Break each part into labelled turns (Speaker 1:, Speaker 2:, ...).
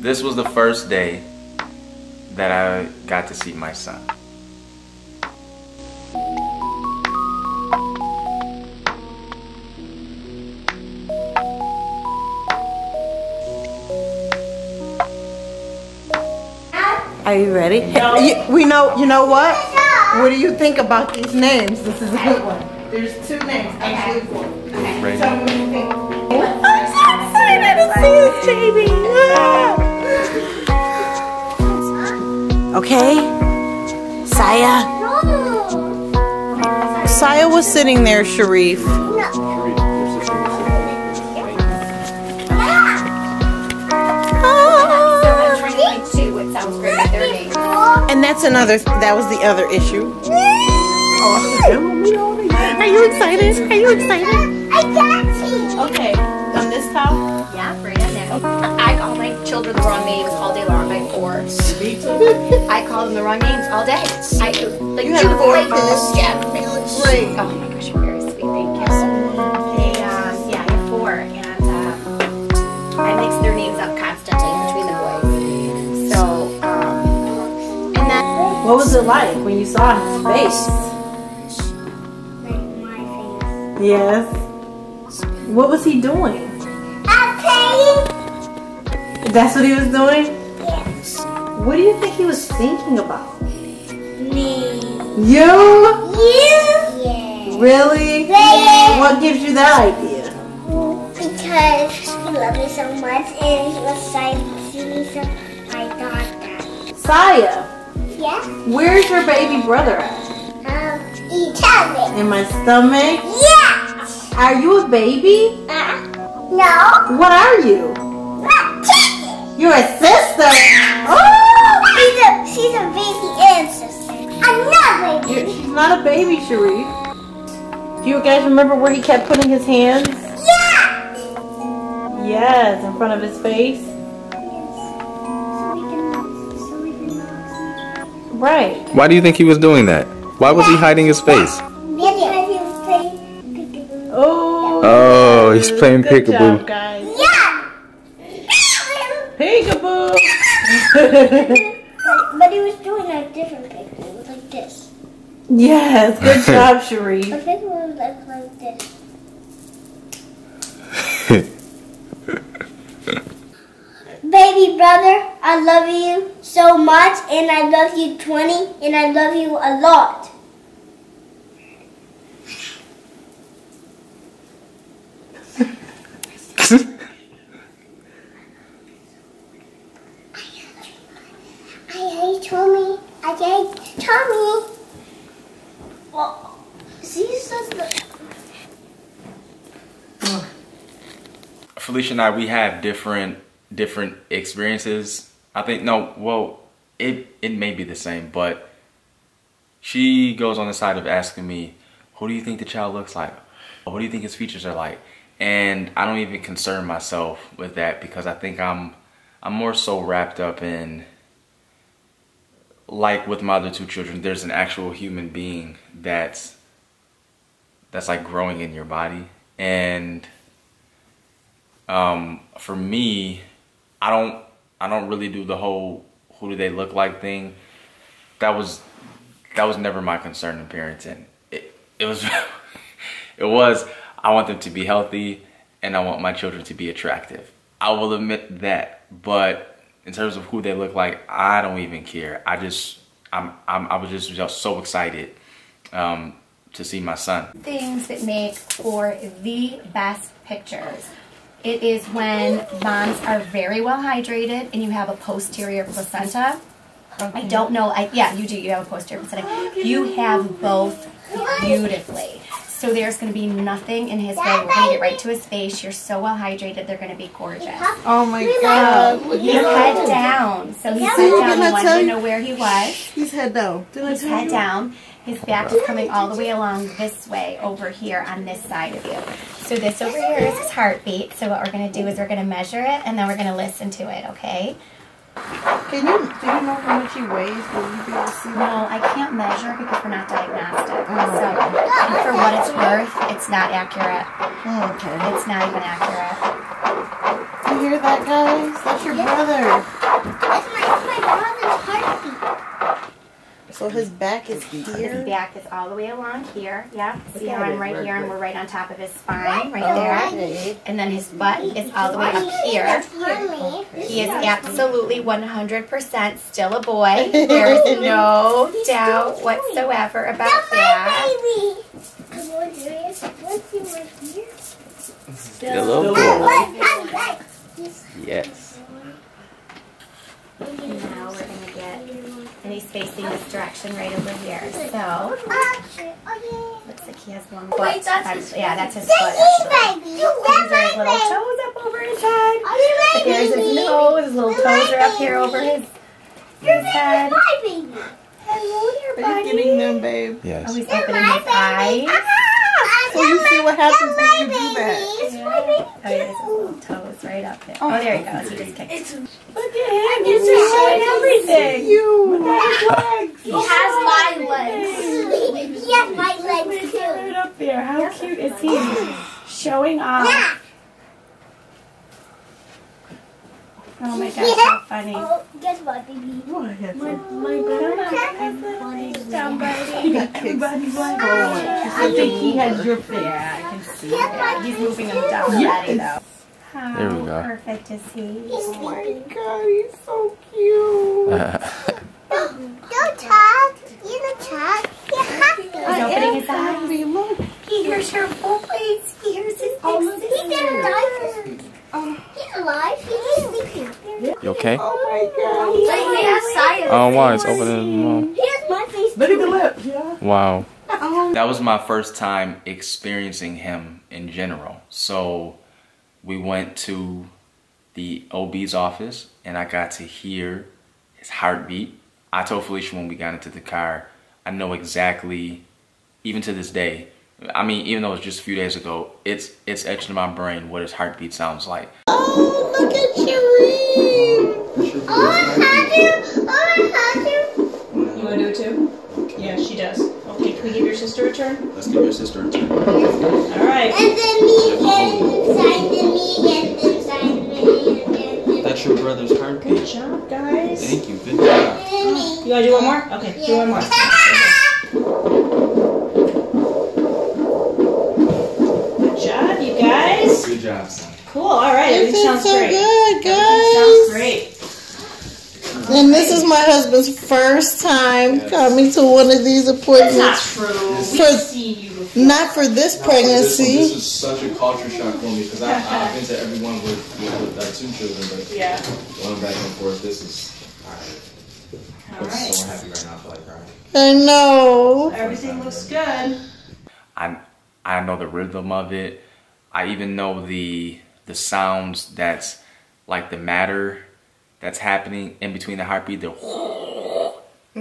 Speaker 1: This was the first day that I got to see my son.
Speaker 2: Are you ready?
Speaker 3: No.
Speaker 2: You know what? What do you think about these names? This is a good one. There's two names, actually four.
Speaker 1: Okay.
Speaker 2: Tell me what you think. I'm so excited to see this baby. Okay, Saya. Saya was sitting there, Sharif. And that's another, that was the other issue. Are you excited? Are you excited?
Speaker 4: I got you.
Speaker 2: Okay, on this top?
Speaker 3: Yeah, right in there. I call my children the wrong names all day long. I have 4. I call them the wrong names all day. Like
Speaker 2: You have 4 kids?
Speaker 3: Yeah.
Speaker 2: Great.
Speaker 3: Oh my gosh, you're very sweet. Thank you. Yeah, I have 4, and I mix their names up constantly between the boys. So, and then
Speaker 2: What was it like when you saw his face?
Speaker 4: Like my face.
Speaker 2: Yes. What was he doing?
Speaker 4: I'm playing.
Speaker 2: That's what he was doing?
Speaker 4: Yes.
Speaker 2: What do you think he was thinking about?
Speaker 4: Me.
Speaker 2: You?
Speaker 4: Yeah.
Speaker 2: Really?
Speaker 4: Yeah.
Speaker 2: What gives you that idea?
Speaker 4: Because he loved me so much and he was excited to see me, so I thought that.
Speaker 2: Saya,
Speaker 4: Yeah?
Speaker 2: where's your baby brother at?
Speaker 4: Each other.
Speaker 2: In my stomach?
Speaker 4: Yeah.
Speaker 2: Are you a baby?
Speaker 4: No.
Speaker 2: What are you?
Speaker 4: Not chicken.
Speaker 2: You're a sister. Oh!
Speaker 4: She's a baby and sister. I'm not a baby.
Speaker 2: She's not a baby, Sharif. Do you guys remember where he kept putting his hands?
Speaker 4: Yeah.
Speaker 2: Yes, in front of his face.
Speaker 4: So we can
Speaker 2: Right.
Speaker 1: Why do you think he was doing that? Why was he hiding his face?
Speaker 4: Because he was playing peekaboo.
Speaker 1: Oh, he's playing
Speaker 2: good
Speaker 1: peekaboo.
Speaker 2: job, guys.
Speaker 4: Yeah.
Speaker 2: Peekaboo.
Speaker 4: But he was doing a different peekaboo. It was like this.
Speaker 2: Yes, good job, Sharif.
Speaker 4: But this one was like this. Baby brother, I love you so much, and I love you 20, and I love you a lot. I hate Tommy. I hate Tommy. Well, see, says the.
Speaker 1: Felicia and I, we have different experiences. I think, no, well, it may be the same, but she goes on the side of asking me, who do you think the child looks like? What do you think his features are like? And I don't even concern myself with that because I think I'm more so wrapped up in, like with my other 2 children, there's an actual human being that's like growing in your body. And for me, I don't really do the whole who do they look like thing. That was never my concern in parenting. It was it was I want them to be healthy and I want my children to be attractive. I will admit that, but in terms of who they look like, I don't even care. I was just so excited to see my son.
Speaker 3: things that make for the best pictures. It is when moms are very well hydrated and you have a posterior placenta. Okay. I don't know. Yeah, you do. You have a posterior placenta. You have both beautifully. So there's going to be nothing in his way. We're going to get right to his face. You're so well hydrated. They're going to be gorgeous.
Speaker 2: Oh my God.
Speaker 3: He's head down. So he's head down. You wanted to know where he was.
Speaker 2: He's head down.
Speaker 3: He's head down. His back is coming all the way along this way over here on this side of you. So this over here is his heartbeat. So what we're going to do is we're going to measure it and then we're going to listen to it, okay?
Speaker 2: Do you know how much he weighs? Will you be able to see that?
Speaker 3: No, I can't measure because we're not diagnostic. So and for what it's worth, it's not accurate.
Speaker 2: Okay.
Speaker 3: It's not even accurate.
Speaker 2: You hear that, guys? That's your brother. his back is
Speaker 3: His
Speaker 2: here.
Speaker 3: back is all the way along here. Yep. See how
Speaker 2: at
Speaker 3: I'm
Speaker 2: it,
Speaker 3: right
Speaker 2: right
Speaker 3: here and
Speaker 2: there.
Speaker 3: we're right on top of his spine, right there.
Speaker 2: Okay.
Speaker 3: And then his butt is all the way up here. He is absolutely 100% still a boy. There's no doubt whatsoever about that.
Speaker 1: Still a boy. Yes.
Speaker 3: And now we're going to get, and he's facing this direction right over here. So, looks like he has one foot.
Speaker 4: Wait, that's his
Speaker 3: Yeah, that's his foot. Actually. These are his little toes up over his head. But there's his nose. His little toes are up here over his head. Hello there,
Speaker 2: Are you
Speaker 3: buddy.
Speaker 2: getting them, babe?
Speaker 1: Yes.
Speaker 3: Oh, he's opening his eyes.
Speaker 2: So you see what happens when you do that.
Speaker 3: Oh, there's his little toes right up there. Oh, there he goes. He just kicked.
Speaker 2: Look at him. He's just showing everything. You.
Speaker 4: He has my legs. He has my legs too.
Speaker 3: Right up there. How cute is he? Showing off. Oh my gosh, how funny.
Speaker 4: Oh, guess what, baby?
Speaker 2: My
Speaker 3: Down, buddy.
Speaker 2: Everybody's like,
Speaker 5: I think he has your face. Yeah, I can see it.
Speaker 3: Yeah, he's moving him down already, though. How
Speaker 1: There we go.
Speaker 3: perfect is he?
Speaker 2: oh my God, he's so cute.
Speaker 4: Don't talk. You don't talk. You're happy.
Speaker 3: He's opening his eyes.
Speaker 2: Happy, look.
Speaker 3: He hears your voice. He hears his big
Speaker 4: He's
Speaker 3: sister.
Speaker 4: alive. He's alive. He's sleeping.
Speaker 1: You okay?
Speaker 2: Oh my God.
Speaker 4: He has side
Speaker 1: Oh, wow, it's opening his mouth.
Speaker 4: He has my face.
Speaker 2: Look at the lips, yeah.
Speaker 1: Wow. That was my first time experiencing him in general. So we went to the OB's office and I got to hear his heartbeat. I told Felicia when we got into the car, I know exactly, even to this day, I mean, even though it's just a few days ago, it's etched in my brain what his heartbeat sounds like.
Speaker 2: Oh, look at Sheree.
Speaker 5: You want to do it too? Yeah, she does. Okay, can we give your sister a turn?
Speaker 1: Let's give your sister a turn.
Speaker 5: All right.
Speaker 4: And then me, and inside the me, and inside the me, and
Speaker 1: That's your brother's heartbeat.
Speaker 5: Good job, guys.
Speaker 1: Thank you. Good job.
Speaker 4: me.
Speaker 5: You want to do one more? Okay, do one more. Good job, you guys.
Speaker 1: Good job, son.
Speaker 5: Cool, all right.
Speaker 2: This
Speaker 5: Everything
Speaker 2: is
Speaker 5: sounds
Speaker 2: so
Speaker 5: great.
Speaker 2: good,
Speaker 5: Everything
Speaker 2: guys.
Speaker 5: sounds great.
Speaker 2: And this is my husband's first time coming to one of these
Speaker 5: That's not
Speaker 2: appointments.
Speaker 5: true. We've
Speaker 2: For-
Speaker 5: seen you before.
Speaker 2: Not for this
Speaker 6: This
Speaker 2: pregnancy.
Speaker 6: is such a culture shock for me because I've been to everyone with two children, but
Speaker 5: Yeah.
Speaker 6: going back and forth, this is
Speaker 5: All
Speaker 6: I'm
Speaker 5: right.
Speaker 6: so happy right now. I feel like crying.
Speaker 2: I know.
Speaker 5: Everything looks good.
Speaker 1: I know the rhythm of it. I even know the sounds that's like the matter that's happening in between the heartbeat. The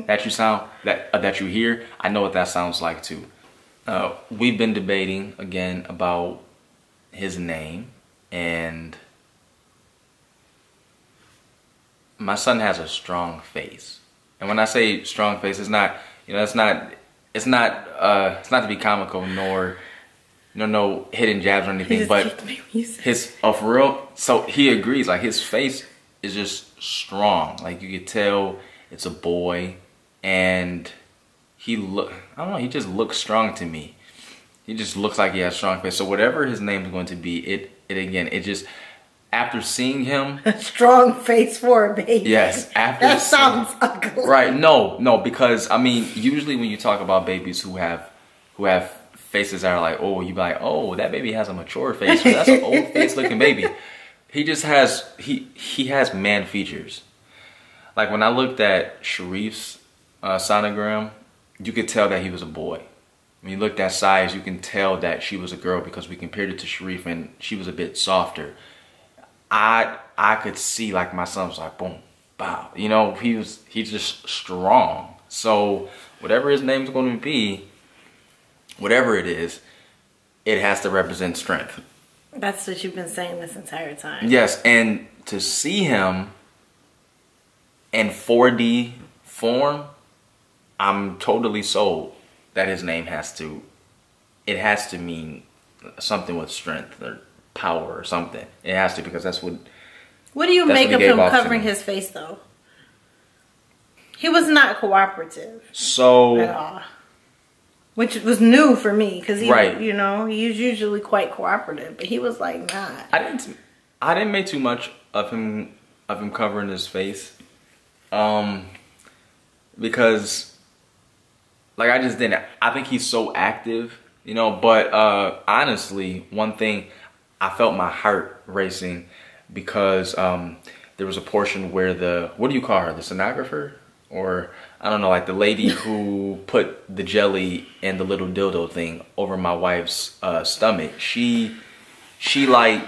Speaker 1: that you sound that you hear. I know what that sounds like too. We've been debating again about his name, and my son has a strong face. And when I say strong face, it's not, you know, it's not to be comical nor no hidden jabs or anything, but his for real. So he agrees. Like his face is just strong. Like you could tell it's a boy, and I don't know. He just looks strong to me. He just looks like he has a strong face. So whatever his name is going to be, it just after seeing him.
Speaker 2: Strong face for a baby.
Speaker 1: Yes, after
Speaker 2: That sounds ugly.
Speaker 1: Right? No, because I mean, usually when you talk about babies who have faces that are like, oh, you be like, oh, that baby has a mature face. That's an old face looking baby. He just has he has man features. Like when I looked at Sharif's sonogram, you could tell that he was a boy. When you looked at size, you can tell that she was a girl because we compared it to Sharif and she was a bit softer. I could see like my son was like boom, bow. You know, he's just strong. So whatever his name's going to be, whatever it is, it has to represent strength.
Speaker 2: That's what you've been saying this entire time.
Speaker 1: Yes, and to see him in 4D form, I'm totally sold that his name has to mean something with strength or power or something. It has to, because that's what.
Speaker 2: What do you
Speaker 1: That's
Speaker 2: make
Speaker 1: what
Speaker 2: of
Speaker 1: he
Speaker 2: him
Speaker 1: gave off to
Speaker 2: covering
Speaker 1: me.
Speaker 2: his face though? He was not cooperative
Speaker 1: So
Speaker 2: at all. Which was new for me because he,
Speaker 1: Right.
Speaker 2: you know, he's usually quite cooperative, but he was like not.
Speaker 1: I didn't make too much of him covering his face, because like I just didn't. I think he's so active, you know. But honestly, one thing, I felt my heart racing because there was a portion where what do you call her, the sonographer, or I don't know, like the lady who put the jelly and the little dildo thing over my wife's stomach. She like,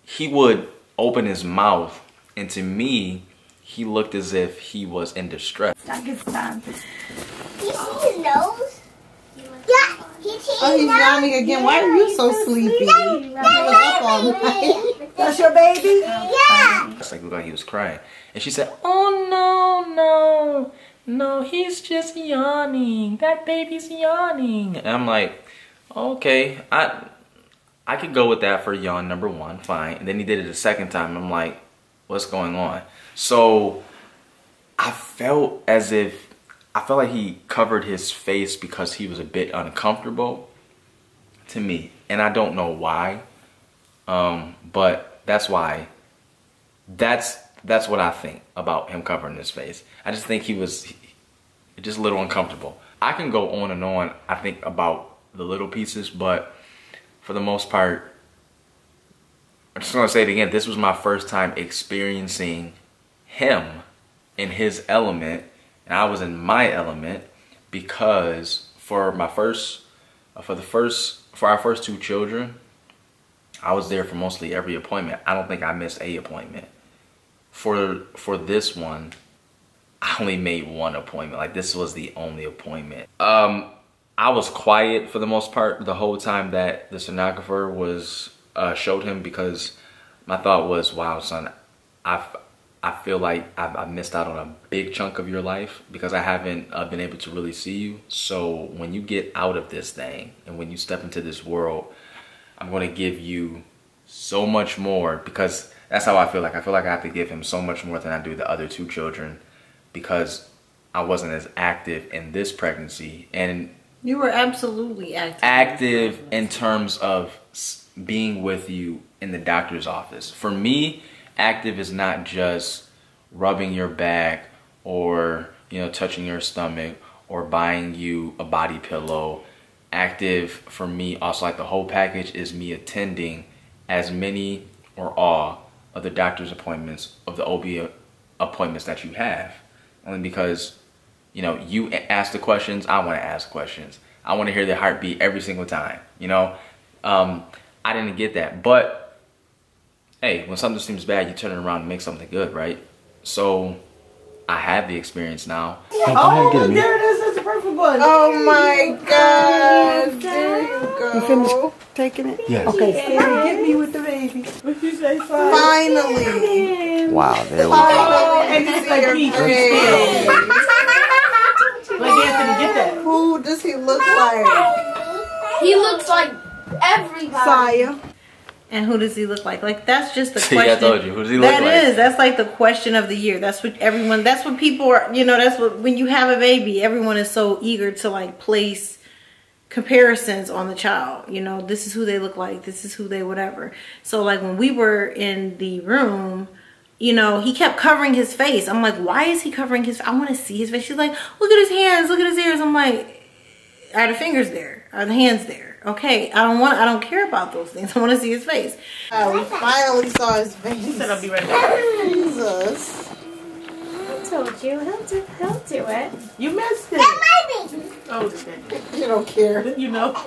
Speaker 1: he would open his mouth, and to me, he looked as if he was in distress.
Speaker 4: You see his nose? Yeah,
Speaker 2: Oh, he's yawning again. Why are you so sleepy? You was up all night. That's your baby?
Speaker 4: Yeah.
Speaker 1: It's like, looked like he was crying. And she said, oh, no, he's just yawning. That baby's yawning. And I'm like, okay, I could go with that for yawn number one, fine. And then he did it a second time. I'm like, what's going on? So I felt like he covered his face because he was a bit uncomfortable to me. And I don't know why, but that's why. That's what I think about him covering his face. I just think he was just a little uncomfortable. I can go on and on, I think, about the little pieces, but for the most part, I'm just gonna say it again, this was my first time experiencing him in his element, and I was in my element because for our first two children, I was there for mostly every appointment. I don't think I missed a appointment. For this one, I only made one appointment. Like, this was the only appointment. I was quiet for the most part the whole time that the sonographer was showed him, because my thought was, wow, son, I feel like I've missed out on a big chunk of your life because I haven't been able to really see you. So when you get out of this thing and when you step into this world, I'm going to give you so much more, because that's how I feel like. I feel like I have to give him so much more than I do the other two children, because I wasn't as active in this pregnancy. And
Speaker 2: You were absolutely active.
Speaker 1: Active in terms of being with you in the doctor's office. For me, active is not just rubbing your back or, you know, touching your stomach or buying you a body pillow. Active for me, also like the whole package, is me attending as many or all of the doctor's appointments, of the OB appointments that you have. Only because, you know, you ask the questions, I want to ask questions. I want to hear the heartbeat every single time, you know. I didn't get that. But, hey, when something seems bad, you turn it around and make something good, right? So, I have the experience now.
Speaker 2: Oh, there it is. That's the perfect one. Oh, my God. There you go.
Speaker 7: You finished taking it?
Speaker 6: Yes.
Speaker 7: Okay.
Speaker 2: Get me with the baby. What you say? Finally.
Speaker 7: Wow, there we go.
Speaker 2: And it's like Anthony, get that. Who does he look like?
Speaker 4: He looks like everybody.
Speaker 2: Saya. And who does he look like? Like, that's just the question.
Speaker 1: See, I told you. Who does he look like?
Speaker 2: That is. That's like the question of the year. That's what everyone, that's what people are, you know, that's what, when you have a baby, everyone is so eager to like place comparisons on the child. You know, this is who they look like. This is who they whatever. So like when we were in the room, you know, he kept covering his face. I'm like, why is he covering his face? I want to see his face. She's like, look at his hands, look at his ears. I'm like, are the fingers there? Are the hands there? Okay, I don't care about those things. I want to see his face. We finally saw his face. He said, I'll be right back. Jesus.
Speaker 3: I told you, he'll do it.
Speaker 2: You missed it. Oh, you don't care. You know.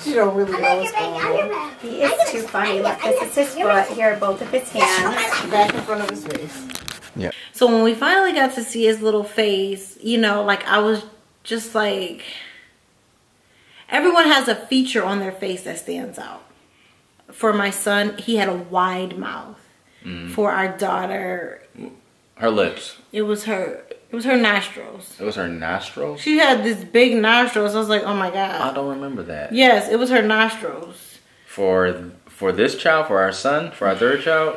Speaker 2: You don't really know what's going on.
Speaker 3: He is too funny. Look, this is his foot. Here are both of his hands.
Speaker 2: Back in front of his face.
Speaker 1: Yeah.
Speaker 2: So when we finally got to see his little face, you know, like I was just like, everyone has a feature on their face that stands out. For my son, he had a wide mouth. For our daughter,
Speaker 1: her lips.
Speaker 2: It was her nostrils.
Speaker 1: It was her nostrils?
Speaker 2: She had this big nostrils. I was like, oh my God.
Speaker 1: I don't remember that.
Speaker 2: Yes, it was her nostrils.
Speaker 1: For this child, for our son, for our third child,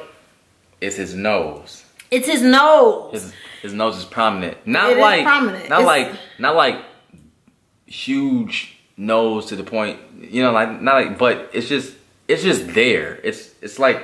Speaker 1: it's his nose.
Speaker 2: It's his nose.
Speaker 1: His nose is prominent. Not
Speaker 2: It is
Speaker 1: like
Speaker 2: prominent.
Speaker 1: not like huge nose to the point, you know, like not like, but it's just there. It's like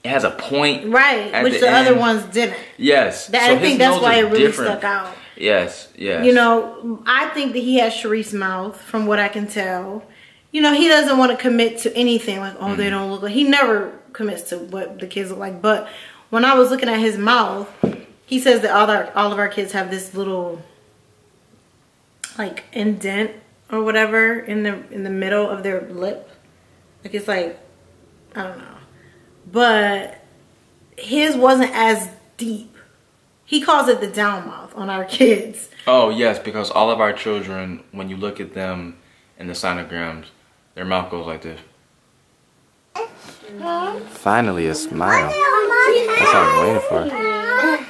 Speaker 1: it has a point,
Speaker 2: right? Which the
Speaker 1: end.
Speaker 2: other ones didn't.
Speaker 1: Yes,
Speaker 2: That, I think that's why it really stuck out.
Speaker 1: Yes, yes.
Speaker 2: You know, I think that he has Sharif's mouth, from what I can tell. You know, he doesn't want to commit to anything like, oh, they don't look like. He never commits to what the kids look like. But when I was looking at his mouth, he says that all of our kids have this little like indent or whatever in the middle of their lip. Like it's like, I don't know. But his wasn't as deep. He calls it the down mouth on our kids.
Speaker 1: Oh, yes, because all of our children, when you look at them in the sonograms, their mouth goes like this. Finally, a smile. That's what I was waiting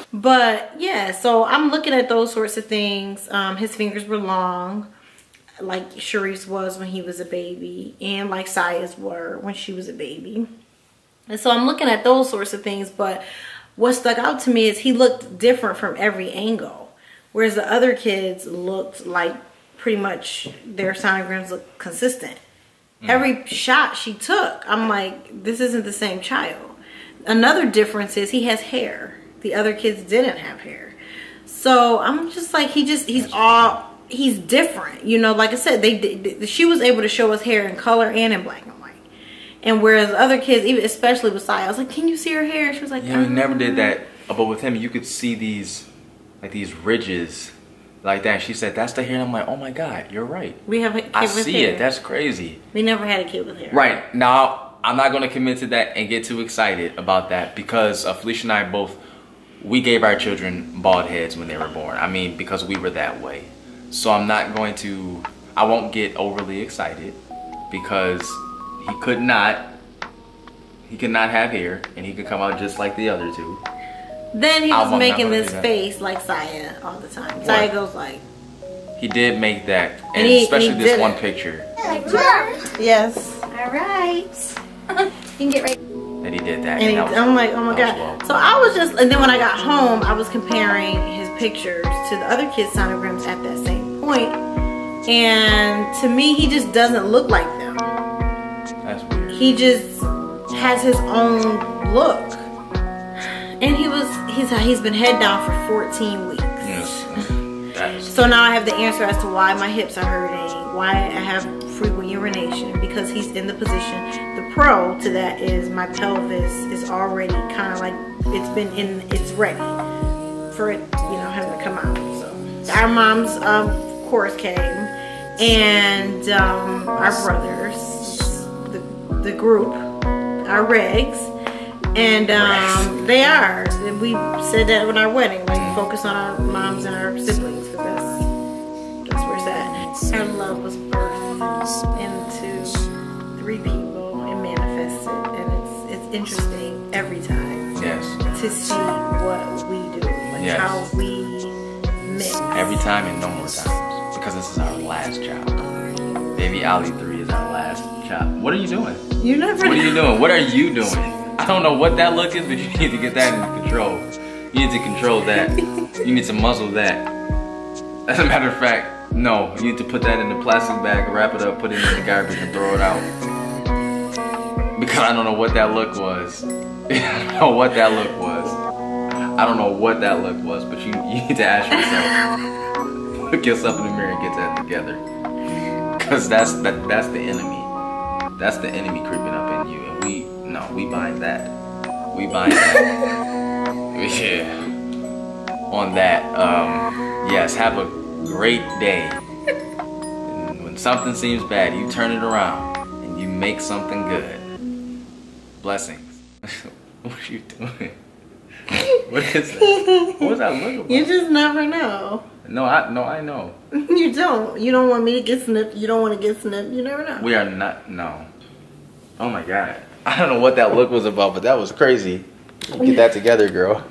Speaker 1: for.
Speaker 2: But, yeah, so I'm looking at those sorts of things. His fingers were long, like Sharif's was when he was a baby, and like Saya's were when she was a baby. And so I'm looking at those sorts of things, but what stuck out to me is he looked different from every angle. Whereas the other kids looked like pretty much their sonograms looked consistent. Every shot she took, I'm like, this isn't the same child. Another difference is he has hair. The other kids didn't have hair. So I'm just like, he's different. You know, like I said, she was able to show us hair in color and in black and white. And whereas other kids, even especially with Saya, I was like, "Can you see her hair?" She was like,
Speaker 1: "Yeah, we never did that." But with him, you could see these ridges, like that. And she said, "That's the hair." And I'm like, "Oh my God, you're right."
Speaker 2: We have a kid
Speaker 1: I
Speaker 2: with
Speaker 1: see
Speaker 2: hair.
Speaker 1: it. That's crazy.
Speaker 2: We never had a kid with hair.
Speaker 1: Right now, I'm not going to commit to that and get too excited about that because Felicia and I we gave our children bald heads when they were born. I mean, because we were that way. So I won't get overly excited because he could not have hair, and he could come out just like the other two.
Speaker 2: Then he was making this face like Saya all the time. Saya goes like...
Speaker 1: He did make that, and especially this one picture.
Speaker 2: Yes.
Speaker 3: All right. You can get ready.
Speaker 1: That he did that.
Speaker 2: And I'm like, oh my God. So I was just, and then when I got home, I was comparing his pictures to the other kids' sonograms at that same point. And to me, he just doesn't look like them.
Speaker 1: That's weird.
Speaker 2: He just has his own look. And he's been head down for 14 weeks.
Speaker 1: Yes.
Speaker 2: So now I have the answer as to why my hips are hurting, why I have frequent urination, because he's in the position. The pro to that is my pelvis is already kind of like, it's ready for it, him to come out. So our moms, of course, came, and our brothers, the group, our regs, and they are. We said that at our wedding, like focus on our moms and our siblings, because that's where it's at. Our love was birthed into 3 people and manifested, and it's interesting every time.
Speaker 1: Yes.
Speaker 2: To see what we do, like how we mix.
Speaker 1: Every time and no more times, because this is our last child. Baby Ali 3 is our last child. What are you doing?
Speaker 2: You never.
Speaker 1: What are you doing? What are you doing? I don't know what that look is, but you need to get that into control. You need to control that. You need to muzzle that. As a matter of fact, no. You need to put that in a plastic bag, wrap it up, put it in the garbage, and throw it out. Because I don't know what that look was. I don't know what that look was. I don't know what that look was, but you need to ask yourself. Look yourself in the mirror and get that together. Because that's the enemy. That's the enemy creeping up in you. And we bind that. We bind that. Yeah. On that, yes, have a great day. And when something seems bad, you turn it around and you make something good. Blessings. What are you doing? What is that? What was that look about?
Speaker 2: You just never know.
Speaker 1: No, I know.
Speaker 2: You don't. You don't want me to get snipped. You don't want to get snipped. You never know.
Speaker 1: We are not. No. Oh my God. I don't know what that look was about, but that was crazy. Get that together, girl.